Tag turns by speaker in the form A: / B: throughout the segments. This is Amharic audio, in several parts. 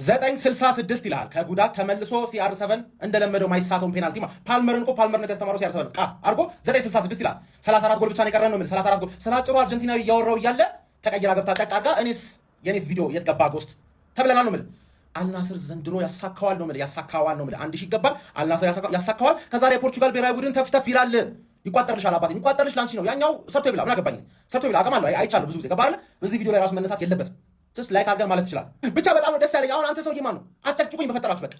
A: 966 ይላል ከጉዳት ተመልሶ CR7 እንደለመደው ማይሳተውን ፔናልቲ ፓልመርን ፓልመርነት ያስተማረው CR7 አርጎ 966 ይላል 34 ጎል ብቻ ነው የቀረን ነው የሚል 34 ጎል ስላጭሩ አርጀንቲናዊ ያወራው እያለ ተቀይራ ገብታ ጠቃቃ የኔስ ቪዲዮ የት ገባ ጎስት ተብለናል ነው የሚል አልናስር ዘንድሮ ያሳካዋል ነው የሚል ያሳካዋል ነው የሚል 1000 ይገባል አልናስር ያሳካዋል ከዛሬ የፖርቹጋል ብሔራዊ ቡድን ተፍተፍ ይላል ይቋጠርልሻል አባቴ ይቋጠርልሽ ላንቺ ነው ያኛው ሰርቶ ይብላ ምን አገባኝ ሰርቶ ይብላ አቀማለሁ አይቻለሁ ብዙ ጊዜ ገባ አይደል በዚህ ቪዲዮ ላይ ራሱ መነሳት የለበትም just like አድርገን ማለት ይችላል ብቻ በጣም ደስ ያለኝ አሁን አንተ ሰውዬ ማን ነው አጨጭቁኝ በፈጠራችሁ በቃ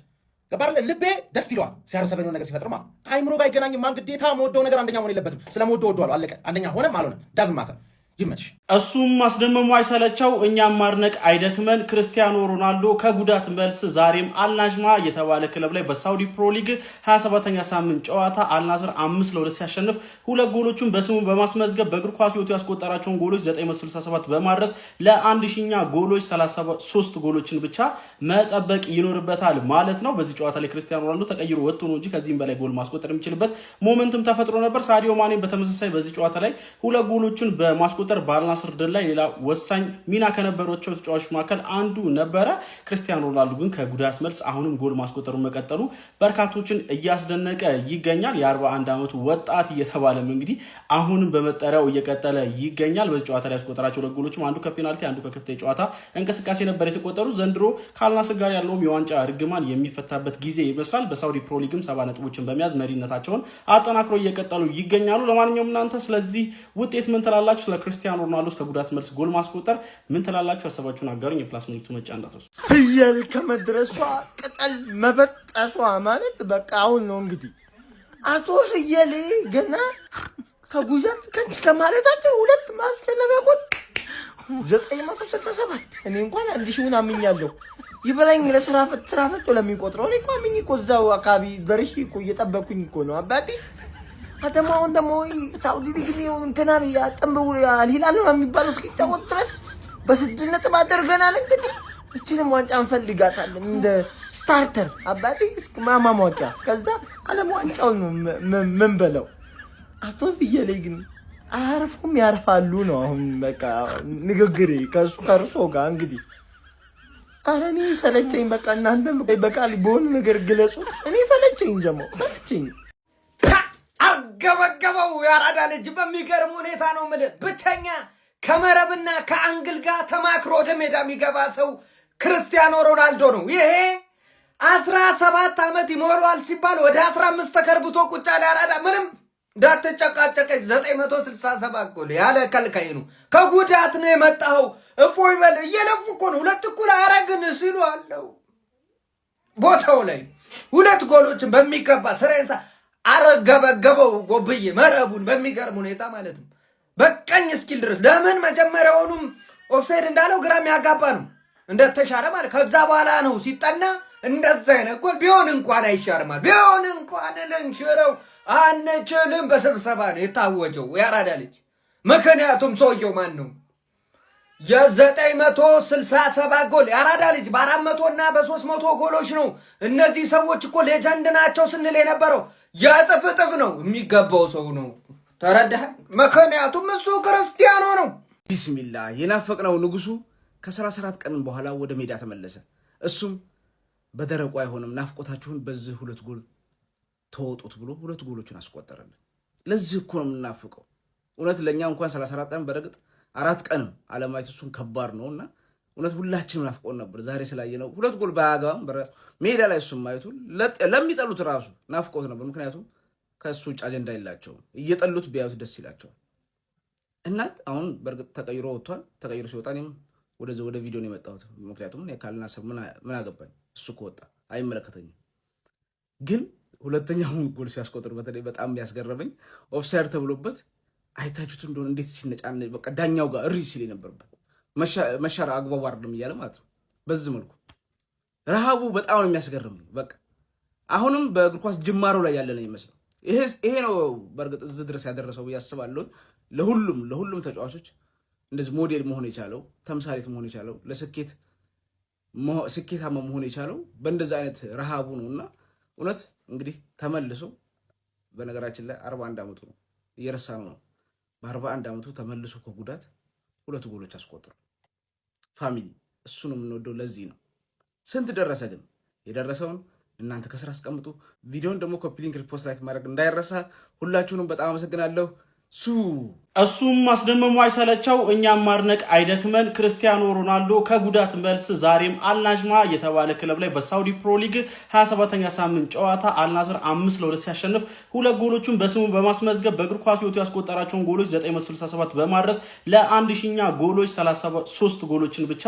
A: ገባለ ልቤ ደስ ይለዋል ሲያርሰበኝ ነገር ሲፈጥር ማለት አይምሮ ጋር ይገናኝ ማን ግዴታ መወደው ነገር አንደኛ መሆን የለበትም ስለመወደው ወደዋለሁ አለቀ አንደኛ ሆነም አልሆነም ዳዝንት ማተር ይመች
B: እሱም ማስደመሙ አይሰለቸው እኛም ማርነቅ አይደክመን ክርስቲያኖ ሮናልዶ ከጉዳት መልስ ዛሬም አልናጅማ የተባለ ክለብ ላይ በሳውዲ ፕሮ ሊግ 27ኛ ሳምንት ጨዋታ አልናስር 5-2 ሲያሸንፍ ሁለት ጎሎቹን በስሙ በማስመዝገብ በእግር ኳስ ህይወቱ ያስቆጠራቸውን ጎሎች 967 በማድረስ ለ1000ኛ ጎሎች 33 ጎሎችን ብቻ መጠበቅ ይኖርበታል ማለት ነው። በዚህ ጨዋታ ላይ ክርስቲያኖ ሮናልዶ ተቀይሮ ወጥቶ ነው እንጂ ከዚህም በላይ ጎል ማስቆጠር የሚችልበት ሞመንትም ተፈጥሮ ነበር። ሳዲዮ ማኔም በተመሳሳይ በዚህ ጨዋታ ላይ ሁለት ጎሎቹን በማስቆጠር በአልናስር ድል ላይ ሌላ ወሳኝ ሚና ከነበራቸው ተጫዋቾች መካከል አንዱ ነበረ። ክርስቲያኖ ሮናልዶ ግን ከጉዳት መልስ አሁንም ጎል ማስቆጠሩን መቀጠሉ በርካቶችን እያስደነቀ ይገኛል። የ41 ዓመቱ ወጣት እየተባለም እንግዲህ አሁንም በመጠሪያው እየቀጠለ ይገኛል። በዚህ ጨዋታ ላይ ያስቆጠራቸው ሁለት ጎሎችም አንዱ ከፔናልቲ አንዱ ከክፍት የጨዋታ እንቅስቃሴ ነበር የተቆጠሩ። ዘንድሮ ከአልናስር ጋር ያለውም የዋንጫ ርግማን የሚፈታበት ጊዜ ይመስላል። በሳውዲ ፕሮ ሊግም 70 ነጥቦችን በመያዝ መሪነታቸውን አጠናክሮ እየቀጠሉ ይገኛሉ። ለማንኛውም እናንተ ስለዚህ ውጤት ምን ትላላችሁ? ስለ ክርስቲያኖ ሮናልዶ ከጉዳት መልስ ጎል ማስቆጠር ምን ትላላችሁ? ሀሳባችሁን አጋሩኝ። የፕላስ ምልክቱ መጫ እንዳትረሱ።
C: ፍየል ከመድረሷ ቅጠል መበጠሷ ማለት በቃ አሁን ነው እንግዲህ አቶ ፍየል ገና ከጉዳት ከማለታቸው ሁለት ማስተላለፊያ ጎል 967 እኔ እንኳን 1000ውን አምኛለሁ ይበላኝ ለስራ ፈት ለሚቆጥረው እኔ እኮ አምኜ እኮ እዛው አካባቢ ደርሼ እኮ እየጠበኩኝ እኮ ነው አባቴ ከተማውን ደግሞ ሳውዲ ሊግ ነው እንትና ያጠምበው አልሂላል ነው የሚባለው እስኪጫወት ድረስ በ6 ነጥብ አድርገናል። እንግዲህ እቺንም ዋንጫ እንፈልጋታለን እንደ ስታርተር አባቴ ማማሟቂያ ከዛ ዓለም ዋንጫውን ነው ምን በለው አቶ ፍየሌ ግን አያርፉም ያርፋሉ ነው አሁን በቃ ንግግሬ ከእርሶ ጋር እንግዲህ ኧረ እኔ ሰለቸኝ በቃ እናንተም በቃል በሆነ ነገር ግለጹት እኔ ሰለቸኝ ጀማው ሰለቸኝ
D: ገበገበው ያራዳ ልጅ በሚገርም ሁኔታ ነው ማለት ብቸኛ ከመረብና ከአንግል ጋር ተማክሮ ወደ ሜዳ የሚገባ ሰው ክርስቲያኖ ሮናልዶ ነው። ይሄ 17 ዓመት ይሞላል ሲባል ወደ 15 ተከርብቶ ቁጫ ላይ ያራዳ ምንም ዳተጨቃጨቀች 967 ጎል ያለ ከልካይ ነው። ከጉዳት ነው የመጣው እፎይ በል እየለፉ እኮ ነው ሁለት እኩል አረግን ሲሉ አለው ቦታው ላይ ሁለት ጎሎችን በሚገባ ስራንሳ አረገበገበው ጎብዬ መረቡን በሚገርም ሁኔታ ማለት ነው። በቀኝ እስኪል ድረስ ለምን መጀመሪያውንም ኦፍሳይድ እንዳለው ግራም ያጋባ ነው እንደተሻረ ማለት ከዛ በኋላ ነው ሲጠና እንደዛ አይነት ጎል ቢሆን እንኳን አይሻርም ቢሆን እንኳን ልንሽረው አንችልም በስብሰባ ነው የታወጀው ያራዳ ልጅ። ምክንያቱም ሰውየው ማን ነው የ967 ጎል ያራዳ ልጅ በ400 እና በ300 ጎሎች ነው። እነዚህ ሰዎች እኮ ሌጀንድ ናቸው ስንል የነበረው ያጥፍጥፍ ነው የሚገባው ሰው ነው ተረዳህ? ምክንያቱም እሱ ክርስቲያኖ ነው።
E: ቢስሚላህ የናፈቅነው ንጉሱ ከ34 ቀን በኋላ ወደ ሜዳ ተመለሰ። እሱም በደረቁ አይሆንም ናፍቆታችሁን በዚህ ሁለት ጎል ተወጡት ብሎ ሁለት ጎሎችን አስቆጠረልን። ለዚህ እኮ ነው የምናፍቀው። እውነት ለኛ እንኳን 34 ቀን በረግጥ 4 ቀንም አለማየት እሱን ከባድ ነውና እውነት ሁላችንም ናፍቆን ነበር። ዛሬ ስላየነው ሁለት ጎል ባያገባም ሜዳ ላይ እሱም ማየቱ ለሚጠሉት ራሱ ናፍቆት ነበር። ምክንያቱም ከሱ ውጭ አጀንዳ የላቸውም። እየጠሉት ቢያዩት ደስ ይላቸዋል። እና አሁን በርግጥ ተቀይሮ ወጥቷል። ተቀይሮ ሲወጣ እኔም ወደ ቪዲዮ ነው የመጣሁት። ምክንያቱም ያካልና ሰብ ምን አገባኝ እሱ ከወጣ አይመለከተኝም። ግን ሁለተኛውን ጎል ሲያስቆጥር በተለይ በጣም ያስገረመኝ ኦፍሳይድ ተብሎበት አይታችሁት እንደሆነ እንዴት ሲነጫነ በቃ ዳኛው ጋር እሪ ሲል የነበረበት መሻር አግባቡ አይደለም እያለ ማለት ነው። በዚህ መልኩ ረሃቡ በጣም ነው የሚያስገርመኝ። በቃ አሁንም በእግር ኳስ ጅማሮ ላይ ያለ ነው ይመስላል። ይሄ ነው በርግጥ እዚህ ድረስ ያደረሰው ያስባለሁ። ለሁሉም ተጫዋቾች እንደዚህ ሞዴል መሆን የቻለው ተምሳሌት መሆን የቻለው ለስኬት ስኬታማ መሆን የቻለው በእንደዚህ አይነት ረሃቡ ነውና እውነት እንግዲህ ተመልሶ በነገራችን ላይ 41 ዓመቱ ነው እየረሳነው ነው። በ41 ዓመቱ ተመልሶ ከጉዳት ሁለት ጎሎች አስቆጥሯል። ፋሚሊ እሱን የምንወደው ለዚህ ነው። ስንት ደረሰ ግን? የደረሰውን እናንተ ከስራ አስቀምጡ። ቪዲዮን ደግሞ ኮፒ ሊንክ፣ ሪፖስት፣ ላይክ ማድረግ እንዳይረሳ። ሁላችሁንም በጣም አመሰግናለሁ።
B: እሱም ማስደመሙ አይሰለቸው እኛም ማድነቅ አይደክመን። ክርስቲያኖ ሮናልዶ ከጉዳት መልስ ዛሬም አልናጅማ የተባለ ክለብ ላይ በሳውዲ ፕሮ ሊግ 27ኛ ሳምንት ጨዋታ አልናስር 5-2 ሲያሸንፍ ሁለት ጎሎቹን በስሙ በማስመዝገብ በእግር ኳስ ሕይወቱ ያስቆጠራቸውን ጎሎች 967 በማድረስ ለ1000ኛ ጎሎች 33 ጎሎችን ብቻ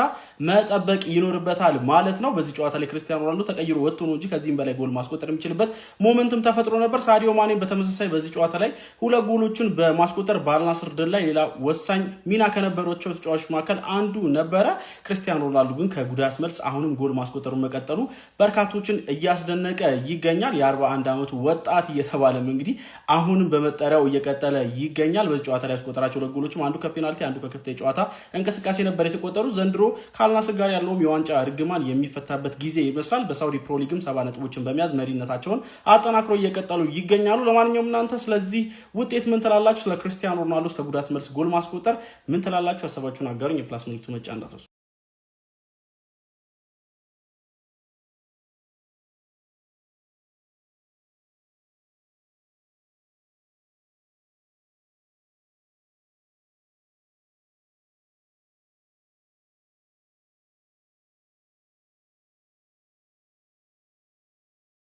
B: መጠበቅ ይኖርበታል ማለት ነው። በዚህ ጨዋታ ላይ ክርስቲያኖ ሮናልዶ ተቀይሮ ወጥቶ ነው እንጂ ከዚህም በላይ ጎል ማስቆጠር የሚችልበት ሞመንትም ተፈጥሮ ነበር። ሳዲዮ ማኔ በተመሳሳይ በዚህ ጨዋታ ላይ ሁለት ጎሎችን በማስቆጠር በአልናስር ድል ላይ ሌላ ወሳኝ ሚና ከነበራቸው ተጫዋቾች መካከል አንዱ ነበረ። ክርስቲያኖ ሮናልዶ ግን ከጉዳት መልስ አሁንም ጎል ማስቆጠሩን መቀጠሉ በርካቶችን እያስደነቀ ይገኛል። የ41 ዓመቱ ወጣት እየተባለም እንግዲህ አሁንም በመጠሪያው እየቀጠለ ይገኛል። በዚህ ጨዋታ ላይ ያስቆጠራቸው ሁለት ጎሎችም አንዱ ከፔናልቲ አንዱ ከክፍት የጨዋታ እንቅስቃሴ ነበር የተቆጠሩ። ዘንድሮ ከአልናስር ጋር ያለውም የዋንጫ ርግማን የሚፈታበት ጊዜ ይመስላል። በሳውዲ ፕሮ ሊግም 70 ነጥቦችን በመያዝ መሪነታቸውን አጠናክረው እየቀጠሉ ይገኛሉ። ለማንኛውም እናንተ ስለዚህ ውጤት ምን ትላላችሁ? ስለ ክርስቲያኖ ሮናልዶ ከጉዳት መልስ ጎል ማስቆጠር ምን ትላላችሁ? ሀሳባችሁን አጋሩኝ። የፕላስ ምልክቱ መጫን እንዳትረሱ።